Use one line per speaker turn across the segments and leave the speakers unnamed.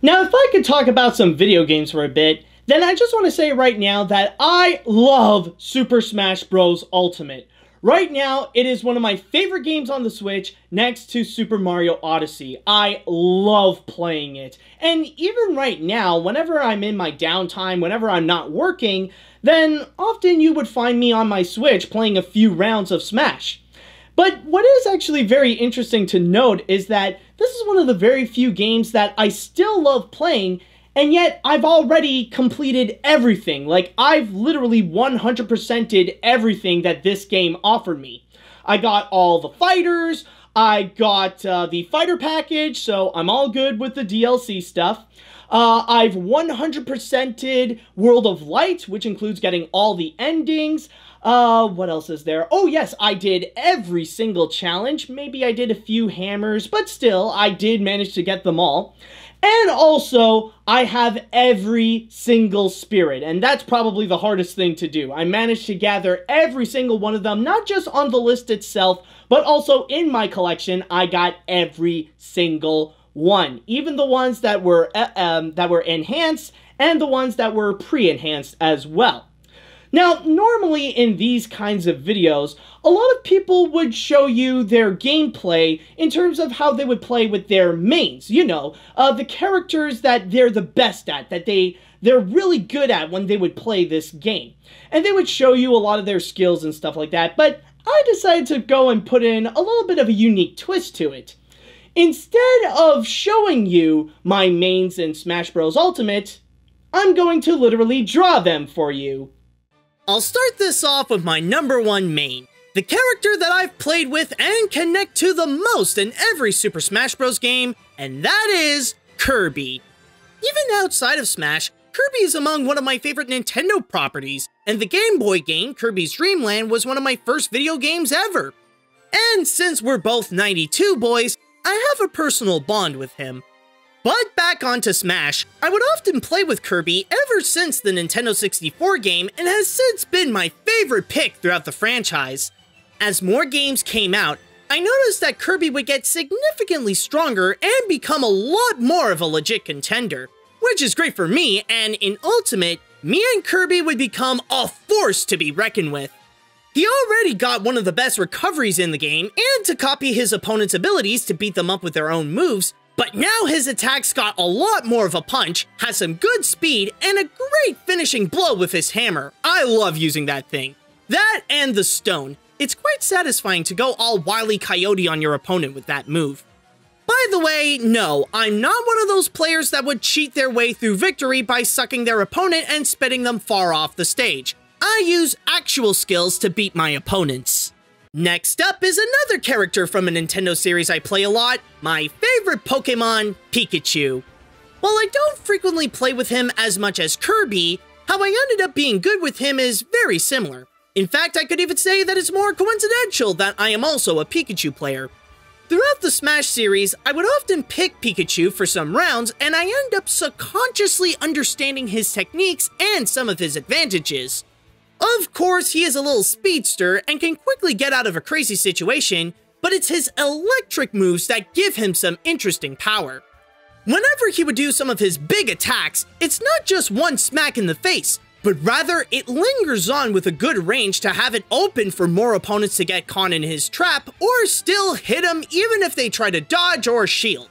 Now, if I could talk about some video games for a bit, then I just want to say right now that I love Super Smash Bros. Ultimate. Right now, it is one of my favorite games on the Switch next to Super Mario Odyssey. I love playing it. And even right now, whenever I'm in my downtime, whenever I'm not working, then often you would find me on my Switch playing a few rounds of Smash. But what is actually very interesting to note is that this is one of the very few games that I still love playing, and yet I've already completed everything. Like, I've literally 100%ed everything that this game offered me. I got all the fighters, I got the fighter package, so I'm all good with the DLC stuff. I've 100%ed World of Light, which includes getting all the endings. What else is there? Oh yes, I did every single challenge. Maybe I did a few hammers, but still, I did manage to get them all. And also, I have every single spirit, and that's probably the hardest thing to do. I managed to gather every single one of them, not just on the list itself, but also in my collection. I got every single one, even the ones that were enhanced, and the ones that were pre-enhanced as well. Now, normally in these kinds of videos, a lot of people would show you their gameplay in terms of how they would play with their mains, you know, the characters that they're the best at, that they're really good at when they would play this game. And they would show you a lot of their skills and stuff like that, but I decided to go and put in a little bit of a unique twist to it. Instead of showing you my mains in Smash Bros. Ultimate, I'm going to literally draw them for you.
I'll start this off with my #1 main, the character that I've played with and connect to the most in every Super Smash Bros. Game, and that is Kirby. Even outside of Smash, Kirby is among one of my favorite Nintendo properties, and the Game Boy game, Kirby's Dream Land, was one of my first video games ever. And since we're both 92 boys, I have a personal bond with him. But back onto Smash, I would often play with Kirby ever since the Nintendo 64 game and has since been my favorite pick throughout the franchise. As more games came out, I noticed that Kirby would get significantly stronger and become a lot more of a legit contender, which is great for me, and in Ultimate, me and Kirby would become a force to be reckoned with. He already got one of the best recoveries in the game, and to copy his opponent's abilities to beat them up with their own moves, but now his attacks got a lot more of a punch, has some good speed, and a great finishing blow with his hammer. I love using that thing. That and the stone. It's quite satisfying to go all Wile E. Coyote on your opponent with that move. By the way, no, I'm not one of those players that would cheat their way through victory by sucking their opponent and spitting them far off the stage. I use actual skills to beat my opponents. Next up is another character from a Nintendo series I play a lot, my favorite Pokemon, Pikachu. While I don't frequently play with him as much as Kirby, how I ended up being good with him is very similar. In fact, I could even say that it's more coincidental that I am also a Pikachu player. Throughout the Smash series, I would often pick Pikachu for some rounds, and I end up subconsciously understanding his techniques and some of his advantages. Of course, he is a little speedster and can quickly get out of a crazy situation, but it's his electric moves that give him some interesting power. Whenever he would do some of his big attacks, it's not just one smack in the face, but rather it lingers on with a good range to have it open for more opponents to get caught in his trap or still hit him even if they try to dodge or shield.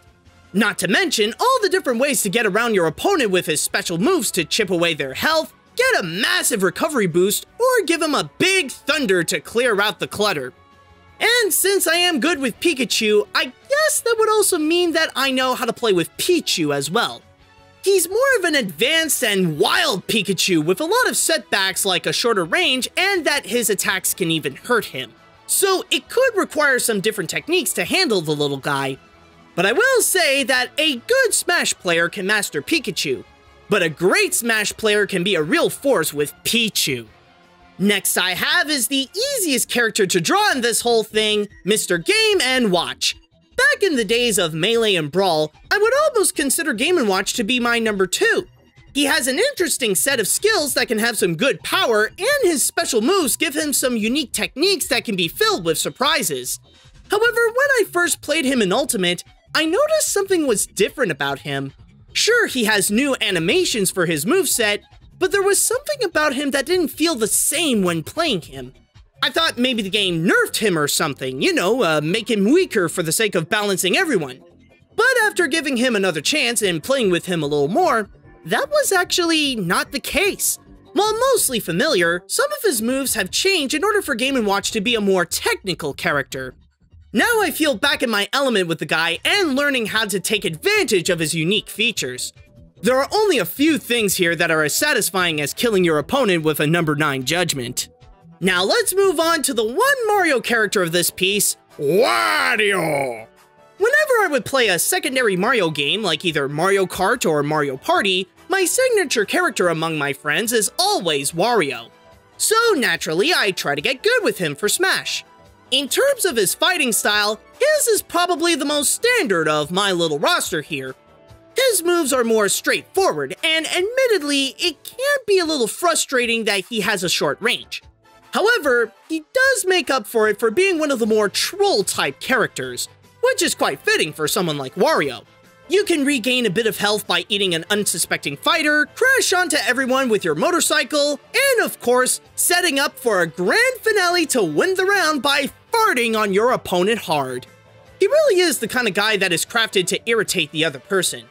Not to mention all the different ways to get around your opponent with his special moves to chip away their health, get a massive recovery boost, or give him a big thunder to clear out the clutter. And since I am good with Pikachu, I guess that would also mean that I know how to play with Pichu as well. He's more of an advanced and wild Pikachu with a lot of setbacks like a shorter range and that his attacks can even hurt him. So it could require some different techniques to handle the little guy. But I will say that a good Smash player can master Pikachu, but a great Smash player can be a real force with Pichu. Next I have is the easiest character to draw in this whole thing, Mr. Game & Watch. Back in the days of Melee and Brawl, I would almost consider Game & Watch to be my #2. He has an interesting set of skills that can have some good power, and his special moves give him some unique techniques that can be filled with surprises. However, when I first played him in Ultimate, I noticed something was different about him. Sure, he has new animations for his moveset, but there was something about him that didn't feel the same when playing him. I thought maybe the game nerfed him or something, you know, make him weaker for the sake of balancing everyone. But after giving him another chance and playing with him a little more, that was actually not the case. While mostly familiar, some of his moves have changed in order for Game & Watch to be a more technical character. Now I feel back in my element with the guy and learning how to take advantage of his unique features. There are only a few things here that are as satisfying as killing your opponent with a number 9 judgment. Now let's move on to the one Mario character of this piece, Wario! Whenever I would play a secondary Mario game like either Mario Kart or Mario Party, my signature character among my friends is always Wario. So naturally, I try to get good with him for Smash. In terms of his fighting style, his is probably the most standard of my little roster here. His moves are more straightforward, and admittedly, it can be a little frustrating that he has a short range. However, he does make up for it for being one of the more troll-type characters, which is quite fitting for someone like Wario. You can regain a bit of health by eating an unsuspecting fighter, crash onto everyone with your motorcycle, and of course, setting up for a grand finale to win the round by farting on your opponent hard. He really is the kind of guy that is crafted to irritate the other person.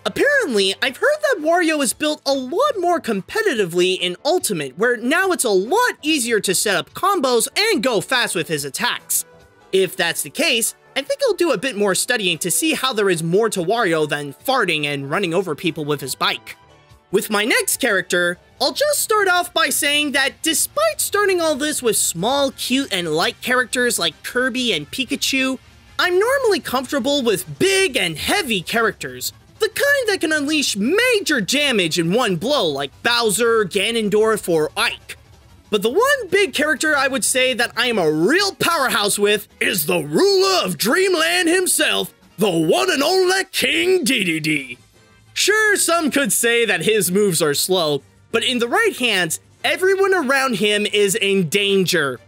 Apparently, I've heard that Wario is built a lot more competitively in Ultimate, where now it's a lot easier to set up combos and go fast with his attacks. If that's the case, I think I'll do a bit more studying to see how there is more to Wario than farting and running over people with his bike. With my next character, I'll just start off by saying that despite starting all this with small, cute, and light characters like Kirby and Pikachu, I'm normally comfortable with big and heavy characters. The kind that can unleash major damage in one blow like Bowser, Ganondorf, or Ike. But the one big character I would say that I am a real powerhouse with is the ruler of Dreamland himself, the one and only King Dedede. Sure, some could say that his moves are slow, but in the right hands, everyone around him is in danger.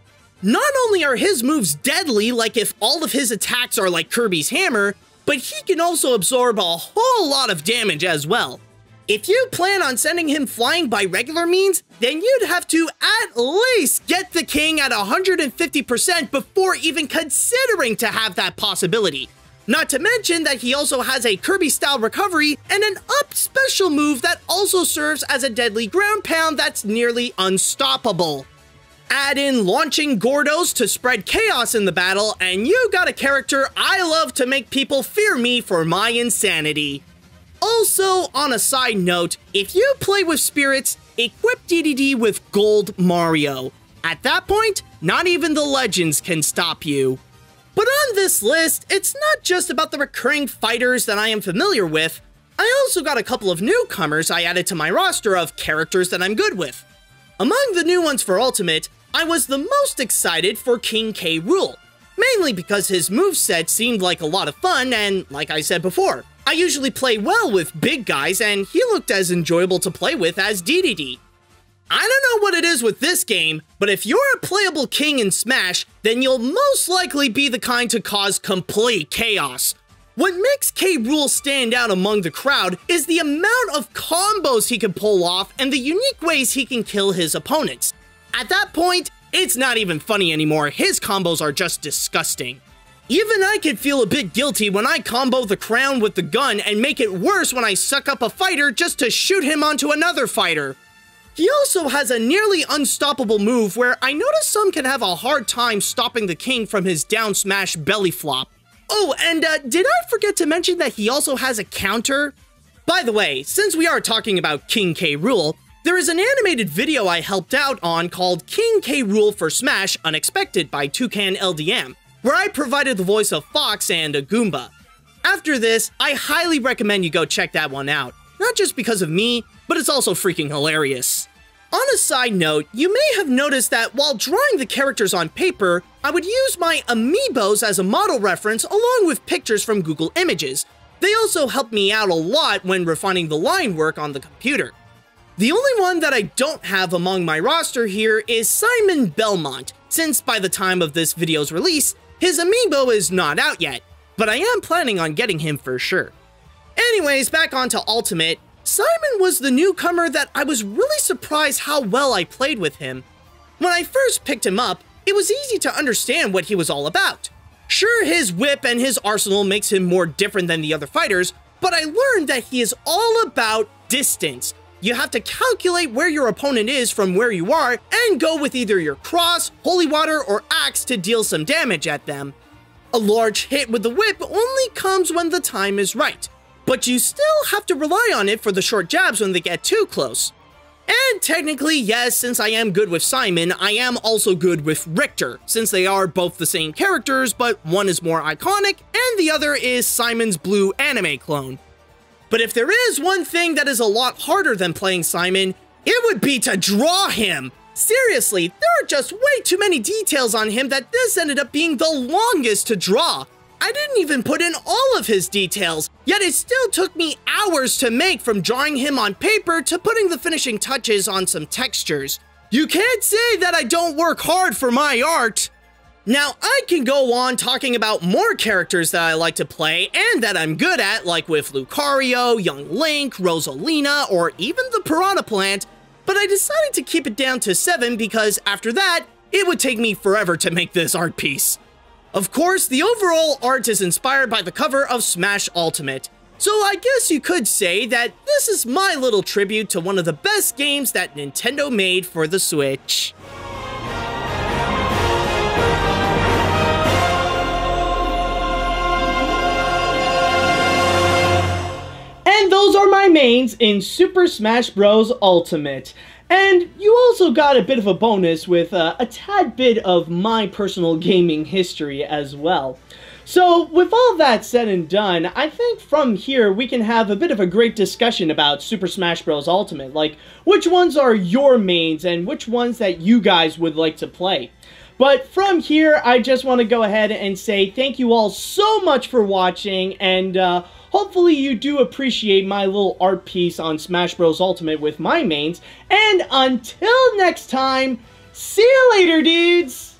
Not only are his moves deadly, like if all of his attacks are like Kirby's hammer, but he can also absorb a whole lot of damage as well. If you plan on sending him flying by regular means, then you'd have to at least get the king at 150% before even considering to have that possibility. Not to mention that he also has a Kirby-style recovery and an up special move that also serves as a deadly ground pound that's nearly unstoppable. Add in launching Gordos to spread chaos in the battle, and you got a character I love to make people fear me for my insanity. Also, on a side note, if you play with spirits, equip Dedede with Gold Mario. At that point, not even the legends can stop you. But on this list, it's not just about the recurring fighters that I am familiar with. I also got a couple of newcomers I added to my roster of characters that I'm good with. Among the new ones for Ultimate, I was the most excited for King K. Rool, mainly because his moveset seemed like a lot of fun, and like I said before, I usually play well with big guys, and he looked as enjoyable to play with as Dedede. I don't know what it is with this game, but if you're a playable king in Smash, then you'll most likely be the kind to cause complete chaos. What makes K. Rool stand out among the crowd is the amount of combos he can pull off and the unique ways he can kill his opponents. At that point, it's not even funny anymore, his combos are just disgusting. Even I could feel a bit guilty when I combo the crown with the gun and make it worse when I suck up a fighter just to shoot him onto another fighter. He also has a nearly unstoppable move where I notice some can have a hard time stopping the king from his down smash belly flop. Oh, and did I forget to mention that he also has a counter? By the way, since we are talking about King K. Rool, there is an animated video I helped out on called King K. Rool for Smash Unexpected by Toucan LDM, where I provided the voice of Fox and a Goomba. After this, I highly recommend you go check that one out, not just because of me, but it's also freaking hilarious. On a side note, you may have noticed that while drawing the characters on paper, I would use my amiibos as a model reference along with pictures from Google Images. They also helped me out a lot when refining the line work on the computer. The only one that I don't have among my roster here is Simon Belmont, since by the time of this video's release, his amiibo is not out yet, but I am planning on getting him for sure. Anyways, back onto Ultimate, Simon was the newcomer that I was really surprised how well I played with him. When I first picked him up, it was easy to understand what he was all about. Sure, his whip and his arsenal makes him more different than the other fighters, but I learned that he is all about distance. You have to calculate where your opponent is from where you are and go with either your cross, holy water, or axe to deal some damage at them. A large hit with the whip only comes when the time is right, but you still have to rely on it for the short jabs when they get too close. And technically, yes, since I am good with Simon, I am also good with Richter, since they are both the same characters, but one is more iconic, and the other is Simon's blue anime clone. But if there is one thing that is a lot harder than playing Simon, it would be to draw him! Seriously, there are just way too many details on him that this ended up being the longest to draw. I didn't even put in all of his details, yet it still took me hours to make, from drawing him on paper to putting the finishing touches on some textures. You can't say that I don't work hard for my art! Now, I can go on talking about more characters that I like to play and that I'm good at, like with Lucario, Young Link, Rosalina, or even the Piranha Plant, but I decided to keep it down to 7 because after that, it would take me forever to make this art piece. Of course, the overall art is inspired by the cover of Smash Ultimate, so I guess you could say that this is my little tribute to one of the best games that Nintendo made for the Switch.
And those are my mains in Super Smash Bros. Ultimate. And you also got a bit of a bonus with a tad bit of my personal gaming history as well. So, with all that said and done, I think from here we can have a bit of a great discussion about Super Smash Bros. Ultimate. Like, which ones are your mains and which ones that you guys would like to play. But from here, I just want to go ahead and say thank you all so much for watching, and hopefully you do appreciate my little art piece on Smash Bros. Ultimate with my mains. And until next time, see you later, dudes!